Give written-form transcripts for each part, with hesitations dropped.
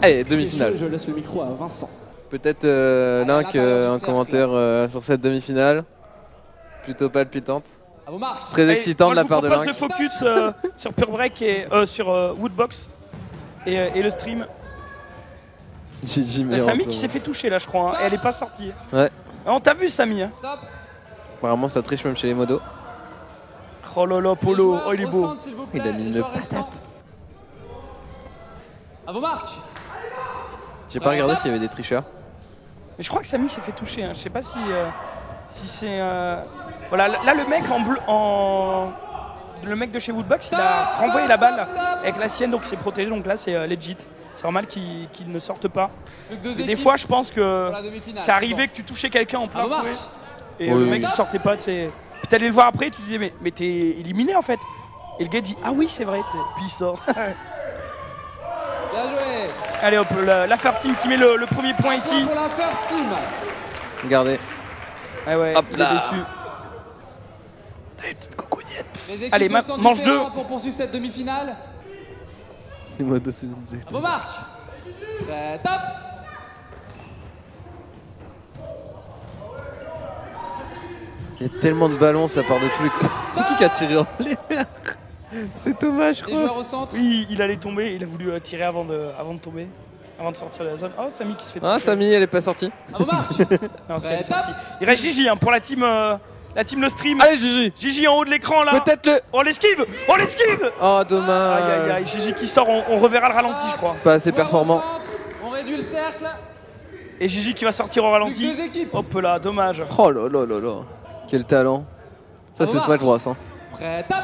Allez, demi-finale. Je laisse le micro à Vincent. Peut-être Link, un commentaire sur cette demi-finale. Plutôt palpitante. À vos marques. Très excitant de la part de Link. Link. Je propose ce focus sur Pure Break et sur Woodbox et le stream. Samy qui s'est fait toucher là, je crois. Hein, et elle est pas sortie. Ouais. On t'a vu, Samy. Hein. Apparemment, ça triche même chez les modos. Oh là là, Polo. Oh, il est beau. Il a mis une patate. À vos marques. J'ai pas regardé s'il y avait des tricheurs. Mais je crois que Samy s'est fait toucher. Hein. Je sais pas si c'est. Voilà, là le mec en bleu, le mec de chez Woodbox, il a renvoyé la balle avec la sienne, donc il s'est protégé. Donc là, c'est legit. C'est normal qu'il ne sorte pas. Des fois, je pense que c'est arrivé que tu touchais quelqu'un en plein fouet et le mec ne sortait pas. Puis t'allais le voir après, tu disais mais t'es éliminé en fait. Et le gars dit ah oui c'est vrai. Puis il sort. Bien joué. Allez hop, la first team qui met le premier point ici. Pour la first team. Regardez. Ah ouais, hop il là. est déçu. T'as une petite coucougnette. Allez, mange deux. Pour poursuivre cette demi-finale. Les modos, c'est À vos marques. Très top. Il y a tellement de ballons, ça part de tous les côtés. C'est qui a tiré en l'air? C'est Thomas, je Les joueurs crois. au centre. Oui, il allait tomber, il a voulu tirer avant de tomber, avant de sortir de la zone. Oh, Samy qui se fait Ah, toucher. Samy, elle est pas sortie. À vos marques. Non, Très c'est top. sorti. Il reste Gigi hein, pour la team le stream. Allez, Gigi. Gigi en haut de l'écran là. Peut-être le. On l'esquive. On l'esquive. Oh, Aïe dommage. aïe aïe, Gigi qui sort, on reverra le ralenti je crois. Pas assez Joueurs au performant. centre. On réduit le cercle. Et Gigi qui va sortir au Plus ralenti. deux équipes. Hop là, dommage. Oh là là là là. Quel talent. Ça, c'est Smash Bros. Hein. Très top.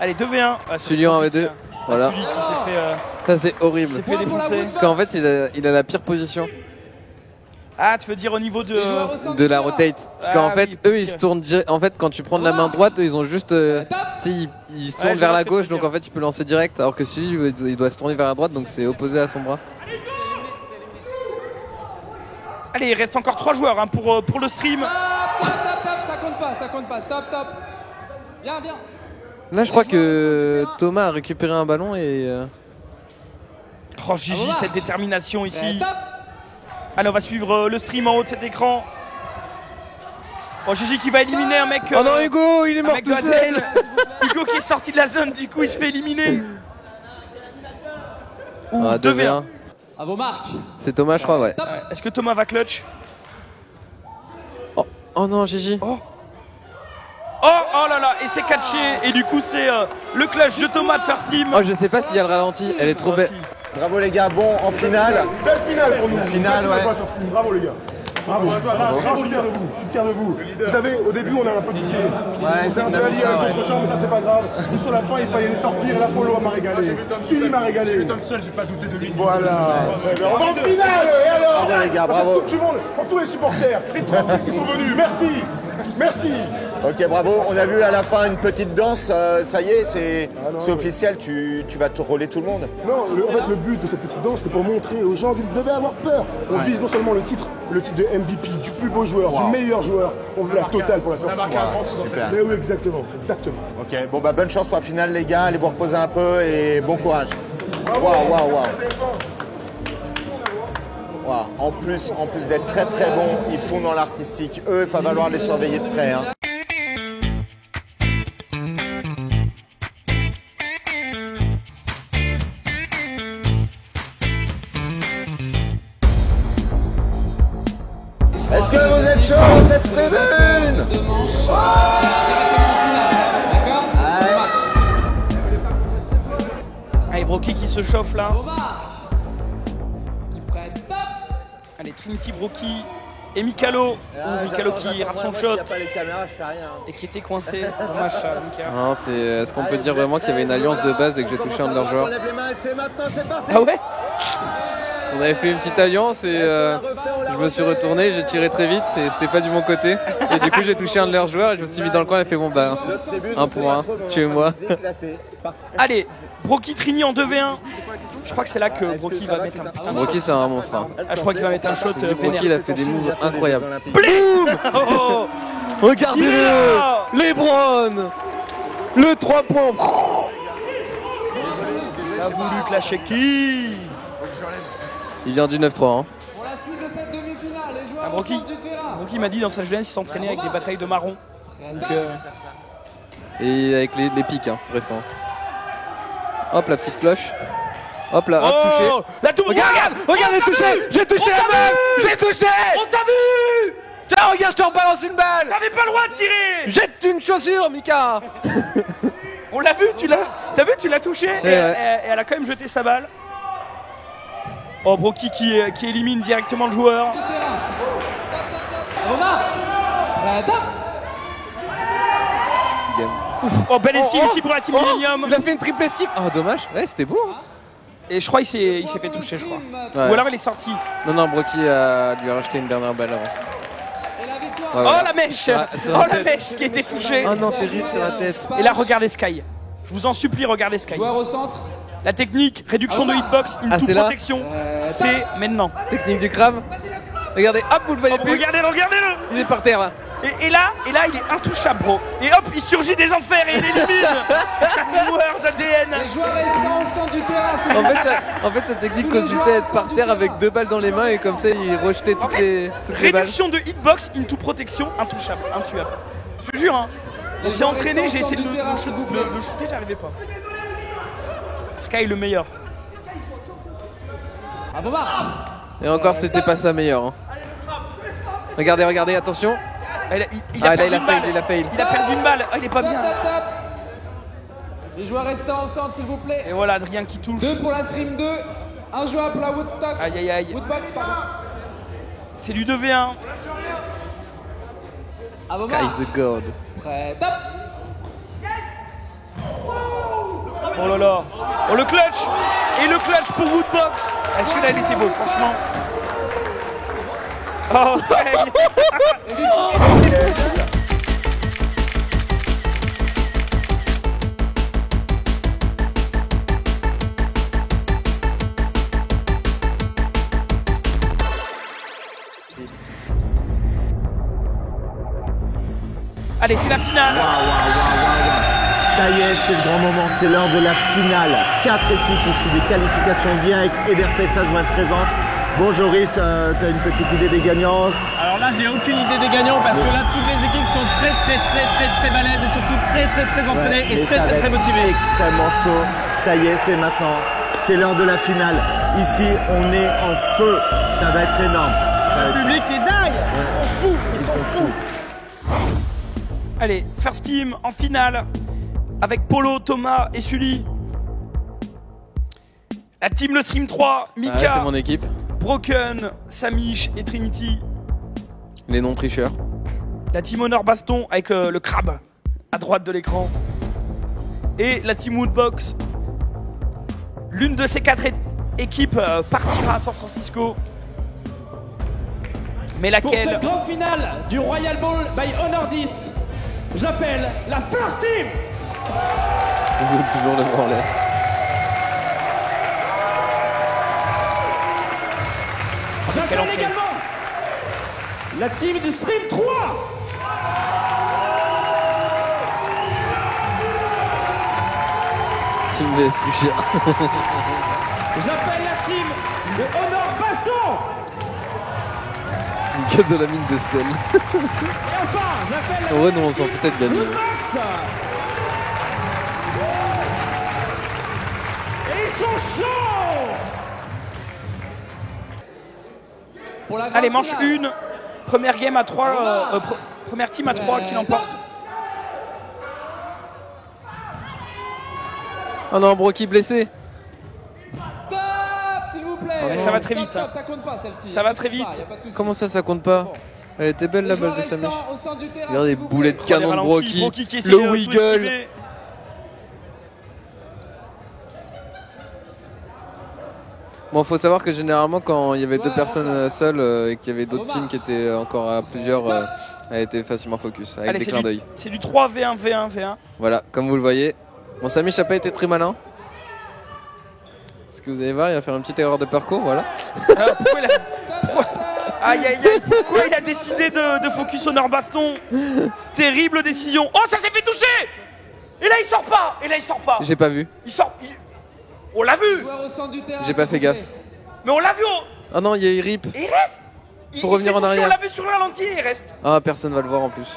Allez, 2v1. Ah, Sully en V2. Voilà. Sully qui s'est fait, Ça, c'est horrible. s'est fait défoncer. Parce qu'en fait, il a la pire position Ah, tu veux dire au niveau de. Les joueurs au centre de la du terrain. rotate. Parce qu'en Ah fait, oui, eux, ok. ils se tournent. En fait, quand tu prends de la main droite, eux, ils ont juste. Tu sais, ils se tournent je vers vois la ce que tu veux gauche, donc dire. en fait, il peut lancer direct. Alors que celui, il doit se tourner vers la droite, donc c'est opposé à son bras. Allez, il reste encore 3 joueurs hein, pour le stream. Stop, ça compte pas, stop. Viens. Là, je crois que Thomas a récupéré un ballon et. Oh, Gigi, cette détermination Très ici. top. Allez, on va suivre le stream en haut de cet écran. Oh, Gigi qui va éliminer un mec. Oh non, Hugo, il est un mort mec tout de seul. ADL. Hugo qui est sorti de la zone, du coup, il se fait éliminer. Ouh, Ah, 2v1. À vos marques. C'est Thomas, je crois, ouais. Top. Est-ce que Thomas va clutch? Oh non, Gigi. Oh là là, et c'est catché. Et du coup, c'est le clutch de Thomas de First Team. Oh, je sais pas s'il y a le ralenti. Elle est trop belle. Bravo les gars, bon en finale. Belle finale pour nous. Finale, ouais. Bravo les gars. Bravo. Je suis fier de vous. Je suis fier de vous. Vous savez, au début, on a un peu douté. On s'est un on peu a vu allié ça, avec ouais. d'autres gens, mais ça, c'est pas grave. Et sur la fin, il fallait les sortir. Et l'Apollo m'a régalé. Sully m'a régalé. J'étais le seul, j'ai pas douté de lui. Voilà. On va en finale. Et alors Bravo les gars, bravo. Pour tout le monde, pour tous les supporters et toi qui sont venus. Merci. Ok, bravo. On a vu à la fin une petite danse. Ça y est, c'est officiel. Tu vas te rôler tout le monde. Non, en fait, le but de cette petite danse, c'était pour montrer aux gens qu'ils devaient avoir peur. On vise non seulement le titre de MVP, du plus beau joueur, du meilleur joueur. On veut la totale pour la faire. Super. Mais oui, exactement. Ok, bon bah bonne chance pour la finale les gars. Allez vous reposer un peu et bon courage. Waouh. Wow. En plus d'être très très bons, ils font dans l'artistique. Eux, il va falloir les surveiller de près. Hein. Est-ce que vous êtes chaud dans cette tribune? Allez, Brocky qui se chauffe là. Qui prennent top. Allez, Trinity, Brocky et Mikalo. Mikalo qui rate son shot. S'il n'y a pas les caméras, je fais rien. Et qui était coincé. Dommage ça, Mika. Non, c'est. Est-ce qu'on peut dire vraiment qu'il y avait une alliance de base dès que j'ai touché un de leurs joueurs? On lève les mains et c'est maintenant, c'est parti. Ah ouais? On avait fait une petite alliance et je me suis retourné, j'ai tiré très vite et c'était pas du bon côté. Et du coup, j'ai touché un de leurs joueurs et je me suis mis dans le coin et fait bon bah. Un pour un, chez moi. Allez, Brocky Trini en 2v1. Je crois que c'est là que Brocky va mettre un putain de Brocky, c'est un monstre. Hein. Ah, je crois qu'il va mettre un shot vénère. Brocky, il a fait des moves incroyables. Boum. Oh, Regardez-le, yeah. LeBron, le 3 points. Il a voulu clasher qui? Il vient du 9-3. Hein. Pour la suite de cette demi-finale, les joueurs au centre du terrain. Brookie m'a dit dans sa jeunesse, il s'entraînait avec des batailles de marron. Donc, Et avec les pics récents. Hop, la petite cloche. Hop là, hop, touché. La touche. Regarde, j'ai touché la meuf. J'ai touché. On t'a vu. Tiens, regarde, je te rebalance une balle. T'avais pas le droit de tirer. Jette une chaussure, Mika. On l'a vu, t'as vu, tu l'as touché et elle a quand même jeté sa balle. Oh, Brookie qui élimine directement le joueur. Oh, bel esquive ici pour la team Millennium. Il a fait une triple esquive. Oh, dommage. Ouais, c'était beau. Hein. Et je crois qu'il s'est fait toucher, je crois. Ouais. Ou alors il est sorti. Non, Brookie lui a rajouté une dernière balle avant. Ouais, voilà. Oh, la mèche. La mèche qui était touchée. Oh non, terrible sur la tête. Et là, regardez Sky. Je vous en supplie, regardez Sky. Joueur au centre. La technique, réduction de hitbox, une toute protection. C'est maintenant. Technique du crabe. Regardez, hop, vous le voyez plus. Regardez-le. Il est par terre là. Et là, il est intouchable, bro. Et hop, il surgit des enfers et il élimine un joueur d'ADN. Les joueurs restant au centre du terrain. En fait, sa technique consistait à être par terre avec 2 balles dans les mains et comme ça, il rejetait toutes les balles. Réduction de hitbox, into protection, intouchable, intuable. Je te jure, hein. On s'est entraîné, j'ai essayé de le shooter, j'arrivais pas. Sky le meilleur. Et encore, c'était pas sa meilleure. Hein. Regardez, attention. Il a fail. Il a perdu une balle. Il est pas bien. Les joueurs restants au centre, s'il vous plaît. Et voilà, Adrien qui touche. 2 pour la stream 2. Un joueur pour la Woodstock. Aïe. Woodbox, pardon. C'est du 2v1. Sky the God. Prêt, top. Oh là là. Oh, le clutch. Et le clutch pour Woodbox. Celui-là, il était beau, franchement. Oh, Sky. Allez, c'est la finale. Ça y est, c'est le grand moment, c'est l'heure de la finale. 4 équipes ici, des qualifications directes. Ederpessage vont être présentes. Bon Joris, t'as une petite idée des gagnants? Alors là, j'ai aucune idée des gagnants parce que là, toutes les équipes sont très balèzes et surtout très entraînées et très motivées. Extrêmement chaud. Ça y est, c'est maintenant. C'est l'heure de la finale. Ici, on est en feu. Ça va être énorme. Le public est dingue. Ils sont fous. Allez, first team en finale avec Polo, Thomas et Sully. La team Le Stream 3, Mika, c'est mon équipe. Broken, Samish et Trinity. Les non-tricheurs. La team Honor Baston avec le crabe à droite de l'écran. Et la team Woodbox. L'une de ces 4 équipes partira à San Francisco. Mais Pour laquelle? cette grande finale du Royal Bowl by Honor 10, j'appelle la First Team. Vous êtes toujours le bras en l'air. J'appelle également la team du Stream 3. Team VS tricheur. J'appelle la team de Honor Baston. Une gueule de la mine de sel. Et enfin, j'appelle la En vrai, non, on s'en fout peut-être gagner. Woodbox. Et ils sont chauds. Pour la grande Allez, manche finale. 1. Première game à 3. Première team à 3 qui l'emporte. Oh non, Brocky blessé. Stop, s'il vous plaît. mais ça va très vite, Stop, hein. ça compte pas celle-ci. Ça va très vite. Y a pas de souci. Comment ça compte pas? Elle était belle la Les balle joueurs de Samish. restants au centre du terrain, Regardez les s'il vous plaît. boulets de canon de Brocky Brocky. qui essaie Le de tout wiggle. esquiver. Bon, faut savoir que généralement, quand il y avait 2 personnes seules et qu'il y avait d'autres teams qui étaient encore à plusieurs, elle était facilement focus avec Allez, des clins d'œil. c'est du 3v1, V1. Voilà, comme vous le voyez. Bon, Samish n'a pas été très malin. Parce que vous allez voir, il va faire une petite erreur de parcours, voilà. Aïe, pourquoi il a décidé de focus Honor Baston? Terrible décision. Oh, ça s'est fait toucher. Et là, il sort pas. J'ai pas vu. Il sort. On l'a vu. Joueurs au centre du terrain, J'ai pas s'il fait vous gaffe. plaît. Mais on l'a vu. Ah non, il y a Rip. Et il reste. Faut revenir en arrière. On l'a vu sur le ralenti et il reste. Ah, personne va le voir en plus.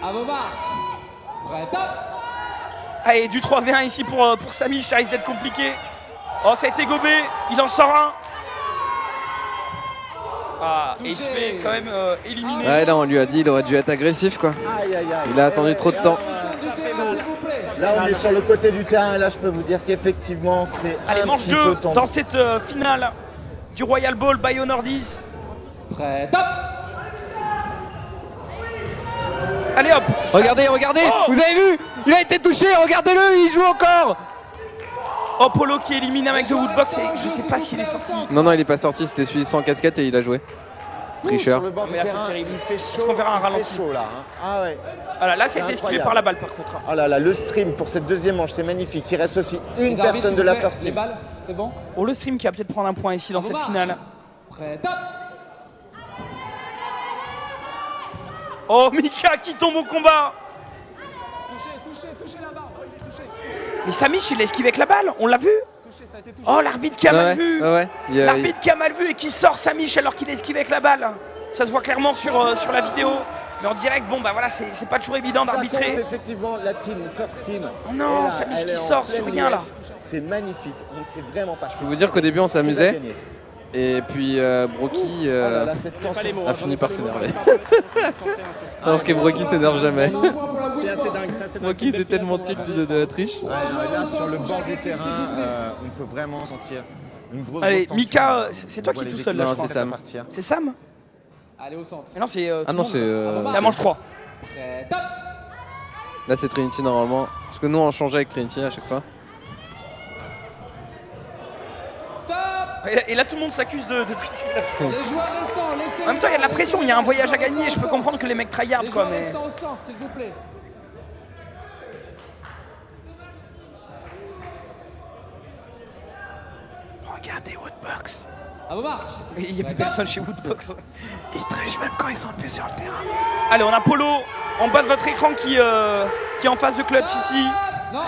À vos marques. Prêt, top. Allez, du 3v1 ici pour Samy, ça risque d'être compliqué. Oh, ça a été gobé, il en sort un. Ah, et il se fait quand même éliminer. Ouais, là on lui a dit, il aurait dû être agressif quoi. Aïe, aïe, aïe. Il a attendu trop de temps. Là, on est sur le côté du terrain et là, je peux vous dire qu'effectivement, c'est Allez, un manche petit 2 peu tendu. dans cette finale du Royal Bowl by Honor 10. Prêt, top. Allez hop. Regardez, regardez, Oh. vous avez vu? Il a été touché, regardez-le, il joue encore. Oh, Polo qui élimine un mec de Woodbox et je sais pas s'il est sorti. Non, non, il est pas sorti, c'était celui sans casquette et il a joué. Sur Tricheur. le bord du Mais là, c'est terrain, terrible. il fait Est-ce chaud. qu'on verra un il fait ralenti chaud là. Hein. Ah ouais. Voilà, là c'est C'est esquivé incroyable. par la balle par contre. Oh là là, le stream pour cette deuxième manche, c'est magnifique. Il reste aussi une Les arbitres, personne s'il de vous la plaît, first les team. balles, c'est bon. Oh, le stream qui va peut-être prendre un point ici dans cette finale. Prêt, top. Oh, Mika qui tombe au combat. Touchez la barre. Oh, il est touché. Mais Samich il a esquivé avec la balle, on l'a vu. Touché, ça a été touché. Oh, l'arbitre qui a Ouais, mal vu. ouais, ouais. L'arbitre qui a mal vu et qui sort Samich alors qu'il a esquivé avec la balle. Ça se voit clairement sur la vidéo. Mais en direct, bon bah voilà, c'est pas toujours évident Ça d'arbitrer. compte effectivement la team, first team. Oh non, Et là, Samich elle qui est en sort pleine sur rien, là. liesse. C'est magnifique. On ne sait vraiment pas. Je peux vous dire qu'au début on s'amusait. Et puis Brocky Oh là là, cette tension. a fini par s'énerver. Alors que Brocky s'énerve jamais. C'est assez dingue. C'est assez dingue. Brocky était tellement tilt de la triche. Ouais, non, là, sur le bord du terrain, on peut vraiment sentir une grosse Allez, tension. Mika, c'est toi On qui voit es tout les seul là, Non, je c'est crois. Sam. partir. C'est Sam? Allez au centre. Mais non, c'est. Ah non, c'est la manche 3. Prêt, top. là c'est Trinity normalement. Parce que nous on changeait avec Trinity à chaque fois. Stop. Et là, tout le monde s'accuse de tricher. Les joueurs restants, laissez. En même temps, il y a de la pression, il y a un voyage à gagner. Je peux comprendre que les mecs tryhard Les quoi, joueurs mais. restants au centre, s'il vous plaît. Regardez Woodbox. À vos marques. Il n'y a plus personne chez Woodbox. Ils trichent même quand ils sont plus sur le terrain. Allez, on a Polo en bas de votre écran qui est en phase de clutch ici. Non.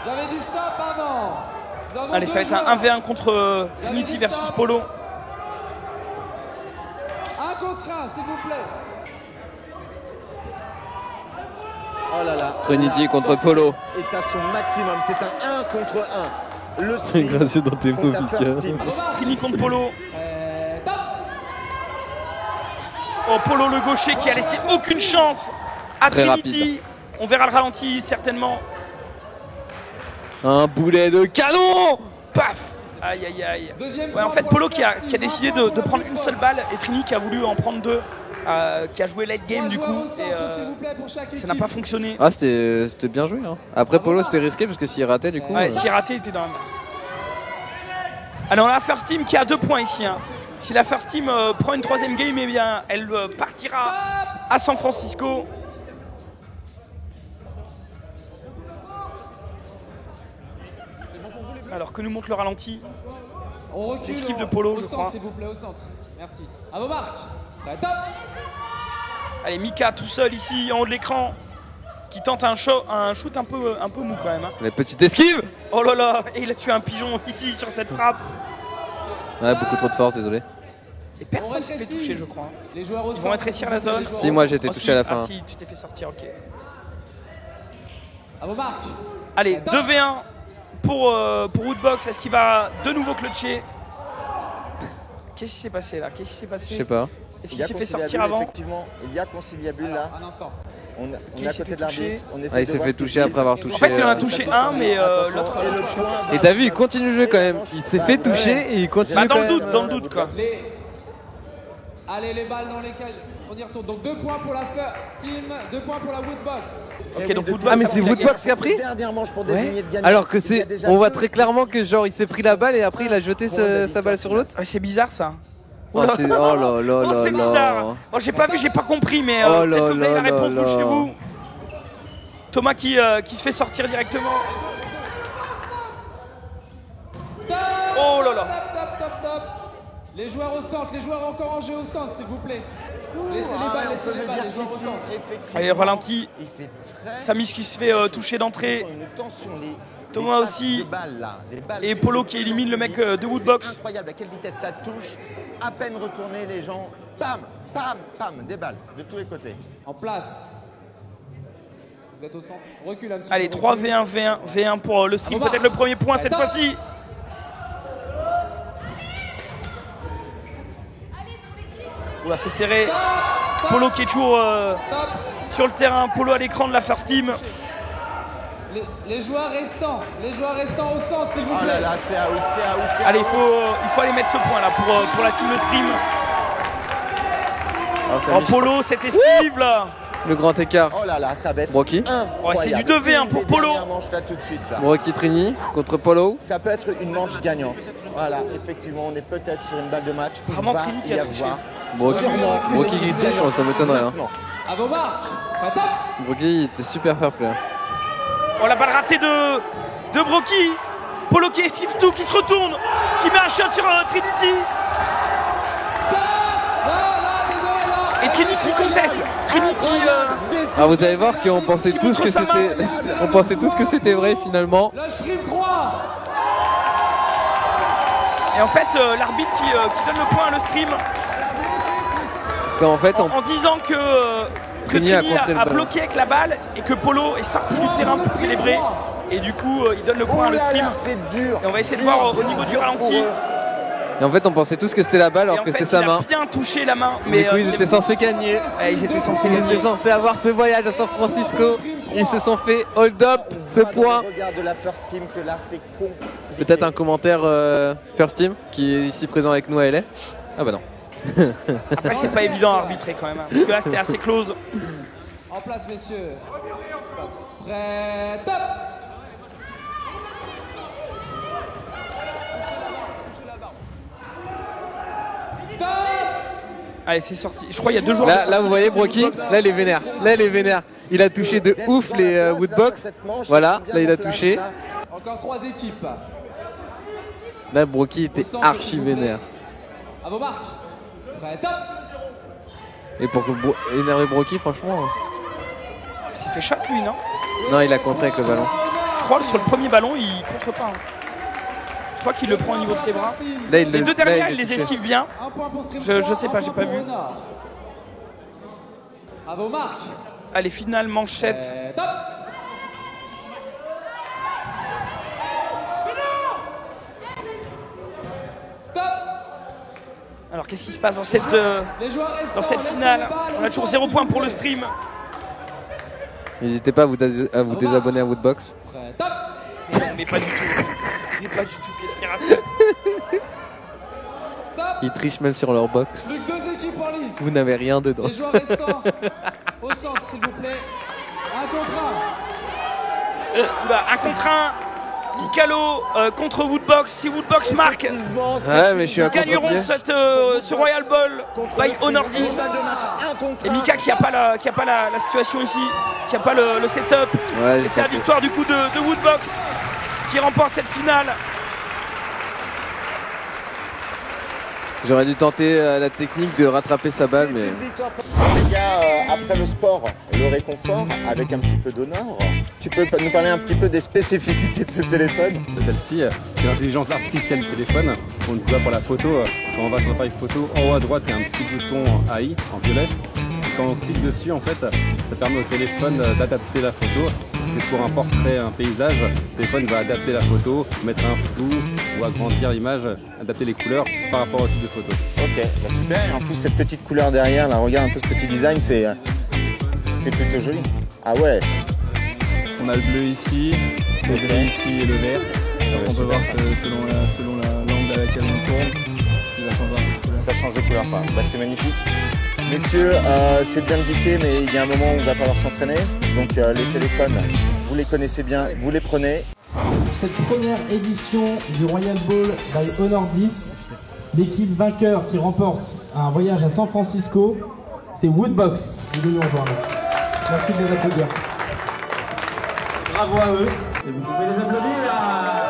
J'avais dit stop avant. Nous avons Allez, ça va deux être un joueurs. 1v1 contre Trinity versus Polo. 1 contre 1, s'il vous plaît. Oh là là. Trinity contre Polo. Est à son maximum. C'est un 1 contre 1. Le stream Gracieux dans tes mots, contre la first Mika. team. Trini contre Polo. Prêt, top. Oh, Polo le gaucher qui a laissé aucune chance à Très Trinity. On verra le ralenti certainement. Un boulet de canon. Paf. Aïe aïe aïe. Deuxième Ouais, en point fait, pour Polo le qui a first décidé team. de prendre une seule balle et Trini qui a voulu en prendre deux. Qui a joué late game 3 du joueurs coup. au centre, Et s'il vous plaît, pour chaque équipe. ça n'a pas fonctionné. Ah c'était bien joué hein. Après Polo c'était risqué parce que s'il ratait du coup. Ouais, s'il raté, il était dans la merde. Alors, on a la first team qui a 2 points ici. Hein. Si la first team prend une troisième game, eh bien, elle partira à San Francisco. Alors que nous montre le ralenti. On recule L'esquive de Polo, au je centre, crois. s'il vous plaît, au centre. Merci. À vos marques. Prêt, top. Allez, Mika tout seul ici en haut de l'écran qui tente un shoot un peu mou quand même. Hein. La petite esquive. Oh là là, et il a tué un pigeon ici sur cette frappe. Ouais, beaucoup trop de force, désolé. Et personne s'est fait rétrécit. toucher, je crois. Les joueurs au Ils centre. vont rétrécir la zone. Les joueurs Si, au moi centre. j'ai été Oh, touché si. à la Ah fin. si, tu t'es fait sortir, ok. À vos marques. Allez, Attends. 2v1 pour Woodbox. Est-ce qu'il va de nouveau clutcher? Qu'est-ce qui s'est passé là? Qu'est-ce qui s'est passé? Je sais pas. Est-ce Il qu'il y a s'est fait sortir conciliabule, avant? effectivement. Il y a conciliabule là. Un instant. On est il à s'est côté fait de l'arbitre. toucher. On essaie Ah, il de s'est voir fait ce qui toucher se après avoir passe. touché. En fait, il en a euh, touché un, mais Attention, l'autre. et le point Et t'as vu, il continue de jouer quand même. Il s'est fait toucher et il continue Bah, dans quand le même. doute, dans le doute quoi. Allez, les balles dans les cages. On y retourne. Donc 2 points pour la first team, 2 points pour la Woodbox. Ok, donc Woodbox. Ah, mais a c'est pris la game. Woodbox qui a pris? Dernière manche pour désigner de gagner. Alors que Il y a c'est. déjà On voit deux très clairement que genre il s'est pris la balle et après il a jeté sa balle sur l'autre. Ouais, c'est bizarre ça. Oh là là là Oh, c'est là bizarre. là. Oh, j'ai pas vu, j'ai pas compris, mais Oh peut-être là que vous avez la là réponse là vous, chez là. vous. Thomas qui se fait sortir directement. Stop. Oh là là. Stop. Les joueurs au centre, les joueurs encore en jeu au centre, s'il vous plaît. Laissez les balles, laissez les balles. Allez, ralenti. Il fait très... Samy qui se fait toucher d'entrée. Une tension, Thomas aussi. Et Polo qui élimine le mec de Woodbox. Incroyable à quelle vitesse ça touche. À peine retourné, les gens, pam, pam, pam, des balles de tous les côtés. En place. Vous êtes au centre. Recule un petit peu. Allez, 3 V1, V1, V1 pour le stream. Peut-être le premier point cette fois-ci. Oula, c'est serré. Polo qui est toujours sur le terrain. Polo à l'écran de la First Team. Les joueurs restants au centre, s'il vous plaît. Oh là là, c'est out, c'est out, c'est out. Allez, il faut aller mettre ce point là pour la team de stream. En Polo, cette esquive là. Le grand écart. Oh là là, ça va être Brocky. Ouais, c'est du 2v1 pour Polo. Là, tout de suite, là. Brocky Trini contre Polo. Ça peut être une manche gagnante. Voilà, effectivement, on est peut-être sur une balle de match. Il Vraiment va Trini qui y a triché. avoir Brocky qui triche, ça m'étonnerait. Hein. À vos marques. Brocky était super fair play. Oh, la balle ratée de Brocky. Polo qui esquive tout, qui se retourne, qui met un shot sur Trinity. Et Trini qui conteste. Trini qui... Ah, vous allez voir qu'on pensait tous que c'était... On pensait tous que c'était vrai finalement. Le stream 3. Et en fait, l'arbitre qui donne le point à le stream. Parce qu'en fait, en disant que Trini a bloqué avec la balle et que Polo est sorti du terrain pour célébrer. Et du coup, il donne le point à le stream. C'est dur. Et on va essayer de voir au niveau du ralenti. Et en fait, on pensait tous que c'était la balle alors que c'était sa main. Il a bien touché la main. Mais du coup, ils étaient censés gagner. Ils étaient censés gagner. Ils étaient censés avoir ce voyage à San Francisco. Ils se sont fait hold up ce point. Regarde de la First Team que là, c'est con. Peut-être un commentaire First Team qui est ici présent avec nous à LA. Ah bah non. Après, c'est pas évident à arbitrer quand même. Hein, parce que là, c'était assez close. En place, messieurs. Prêt, top. Stop. Allez, c'est sorti. Je crois qu'il y a 2 jours. Là, vous voyez Brocky. Là, il est vénère. Là, il est vénère. Il a touché de ouf les Woodbox. Voilà, là, il a touché. Encore 3 équipes. Là, Brocky était archi vénère. À vos marques. Prêt, top. Et pour énerver Brocky, franchement. Il s'est fait shot lui, non? Non, il a contré avec le ballon. Je crois que sur le premier ballon, il contre pas. Hein. Je crois qu'il le prend au niveau de ses bras. Là, les deux dernières, il les esquive bien. Je sais pas, j'ai pas vu. À vos marques. Allez, finale manchette. Top. Stop. Alors, qu'est-ce qui se passe dans cette finale? On a toujours 0 point pour le stream. N'hésitez pas à vous désabonner à Woodbox. Prêt, top. Mais pas du tout. Mais pas du tout. Qu'est-ce qu'il raconte? Ils trichent même sur leur box. Plus que 2 équipes en lice. Vous n'avez rien dedans. Les joueurs restants au centre, s'il vous plaît. 1 contre 1. 1 contre 1. Mikalo contre Woodbox. Si Woodbox marque, ouais, mais je suis ils gagneront ce Royal Ball by Honor 10. Et Mika qui n'a pas la situation ici, qui n'a pas le setup. Ouais, et c'est la victoire du coup de Woodbox qui remporte cette finale. J'aurais dû tenter la technique de rattraper sa balle, mais... Les gars, après le sport, le réconfort, avec un petit peu d'honneur, tu peux nous parler un petit peu des spécificités de ce téléphone? Celle-ci, c'est l'intelligence artificielle du téléphone. On le voit pour la photo, quand on va sur l'appareil photo, en haut à droite, il y a un petit bouton AI en violet. Quand on clique dessus, en fait, ça permet au téléphone d'adapter la photo. Et pour un portrait, un paysage, le téléphone va adapter la photo, mettre un flou ou agrandir l'image, adapter les couleurs par rapport au type de photo. Ok, bah super. Et en plus, cette petite couleur derrière, là, regarde un peu ce petit design, c'est plutôt joli. Ah ouais. On a le bleu ici, le gris ici et le vert. On peut voir que selon l'angle à laquelle on tourne, il va changer un peu. Ça change de couleur, quoi. Bah, c'est magnifique. Messieurs, c'est bien de biquer, mais il y a un moment où il va falloir s'entraîner. Donc les téléphones, vous les connaissez bien, vous les prenez. Pour cette première édition du Royal Ball by Honor 10, l'équipe vainqueur qui remporte un voyage à San Francisco, c'est Woodbox. Vous nous rejoindre. Merci de les applaudir. Bravo à eux. Et vous pouvez les applaudir là.